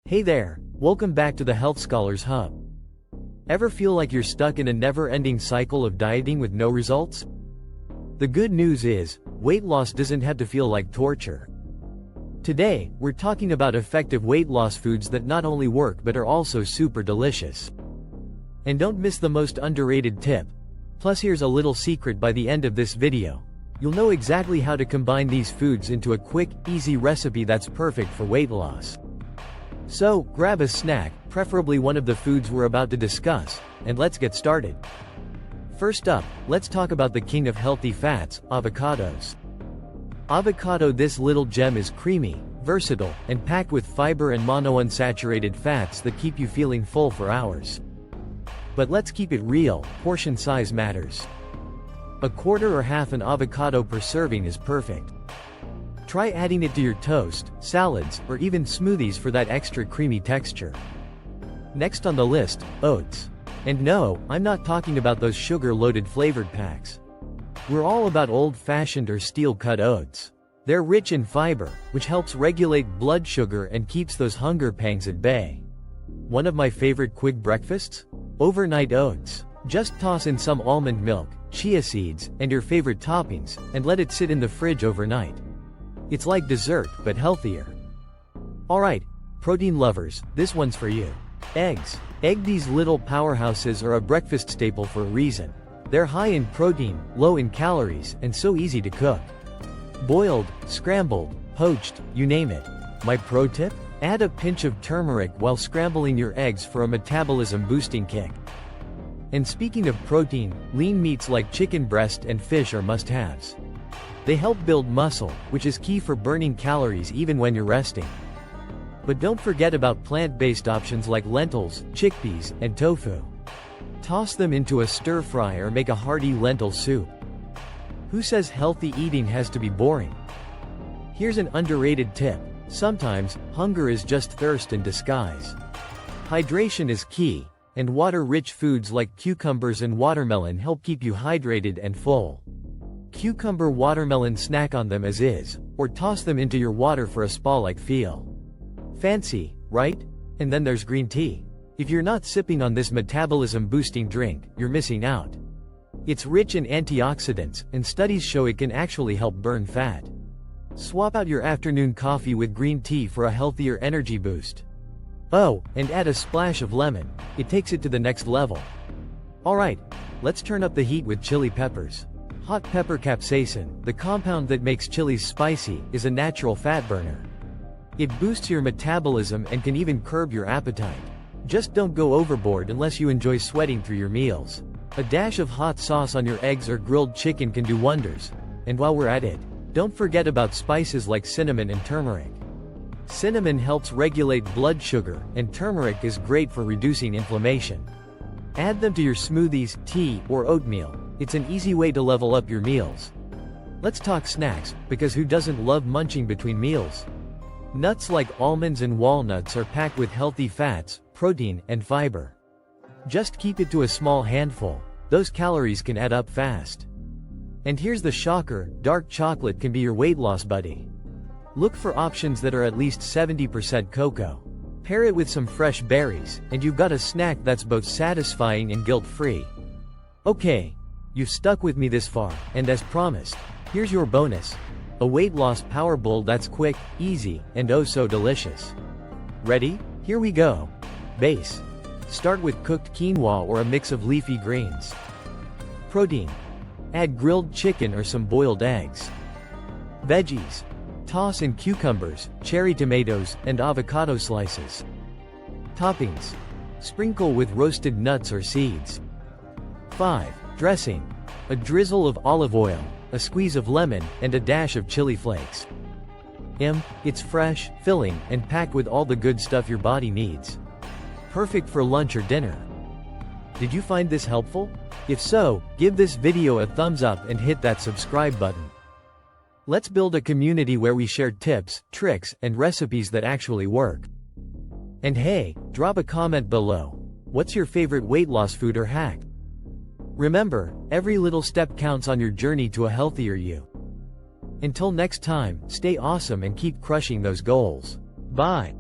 Hey there, welcome back to the Health Scholars Hub. Ever feel like you're stuck in a never-ending cycle of dieting with no results? The good news is, weight loss doesn't have to feel like torture. Today, we're talking about effective weight loss foods that not only work but are also super delicious. And don't miss the most underrated tip. Plus here's a little secret: by the end of this video, you'll know exactly how to combine these foods into a quick, easy recipe that's perfect for weight loss. So, grab a snack, preferably one of the foods we're about to discuss, and let's get started. First up, let's talk about the king of healthy fats, avocados. Avocado, this little gem, is creamy, versatile, and packed with fiber and monounsaturated fats that keep you feeling full for hours. But let's keep it real, portion size matters. A quarter or half an avocado per serving is perfect. Try adding it to your toast, salads, or even smoothies for that extra creamy texture. Next on the list, oats. And no, I'm not talking about those sugar-loaded flavored packs. We're all about old-fashioned or steel-cut oats. They're rich in fiber, which helps regulate blood sugar and keeps those hunger pangs at bay. One of my favorite quick breakfasts? Overnight oats. Just toss in some almond milk, chia seeds, and your favorite toppings, and let it sit in the fridge overnight. It's like dessert, but healthier. Alright, protein lovers, this one's for you. Eggs. These little powerhouses are a breakfast staple for a reason. They're high in protein, low in calories, and so easy to cook. Boiled, scrambled, poached, you name it. My pro tip? Add a pinch of turmeric while scrambling your eggs for a metabolism-boosting kick. And speaking of protein, lean meats like chicken breast and fish are must-haves. They help build muscle, which is key for burning calories even when you're resting. But don't forget about plant-based options like lentils, chickpeas, and tofu. Toss them into a stir-fry or make a hearty lentil soup. Who says healthy eating has to be boring? Here's an underrated tip. Sometimes, hunger is just thirst in disguise. Hydration is key, and water-rich foods like cucumbers and watermelon help keep you hydrated and full. Cucumber watermelon, snack on them as is, or toss them into your water for a spa-like feel. Fancy, right? And then there's green tea. If you're not sipping on this metabolism-boosting drink, you're missing out. It's rich in antioxidants, and studies show it can actually help burn fat. Swap out your afternoon coffee with green tea for a healthier energy boost. Oh, and add a splash of lemon. It takes it to the next level. Alright, let's turn up the heat with chili peppers. Hot pepper capsaicin, the compound that makes chilies spicy, is a natural fat burner. It boosts your metabolism and can even curb your appetite. Just don't go overboard unless you enjoy sweating through your meals. A dash of hot sauce on your eggs or grilled chicken can do wonders. And while we're at it, don't forget about spices like cinnamon and turmeric. Cinnamon helps regulate blood sugar, and turmeric is great for reducing inflammation. Add them to your smoothies, tea, or oatmeal. It's an easy way to level up your meals. Let's talk snacks, because who doesn't love munching between meals? Nuts like almonds and walnuts are packed with healthy fats, protein, and fiber. Just keep it to a small handful. Those calories can add up fast. And here's the shocker: dark chocolate can be your weight loss buddy. Look for options that are at least 70% cocoa. Pair it with some fresh berries, and you've got a snack that's both satisfying and guilt-free. Okay, you've stuck with me this far, and as promised, here's your bonus. A weight loss power bowl that's quick, easy, and oh so delicious. Ready? Here we go. Base. Start with cooked quinoa or a mix of leafy greens. Protein. Add grilled chicken or some boiled eggs. Veggies. Toss in cucumbers, cherry tomatoes, and avocado slices. Toppings. Sprinkle with roasted nuts or seeds. 5. Dressing. A drizzle of olive oil, a squeeze of lemon, and a dash of chili flakes. It's fresh, filling, and packed with all the good stuff your body needs. Perfect for lunch or dinner. Did you find this helpful? If so, give this video a thumbs up and hit that subscribe button. Let's build a community where we share tips, tricks, and recipes that actually work. And hey, drop a comment below. What's your favorite weight loss food or hack? Remember, every little step counts on your journey to a healthier you. Until next time, stay awesome and keep crushing those goals. Bye.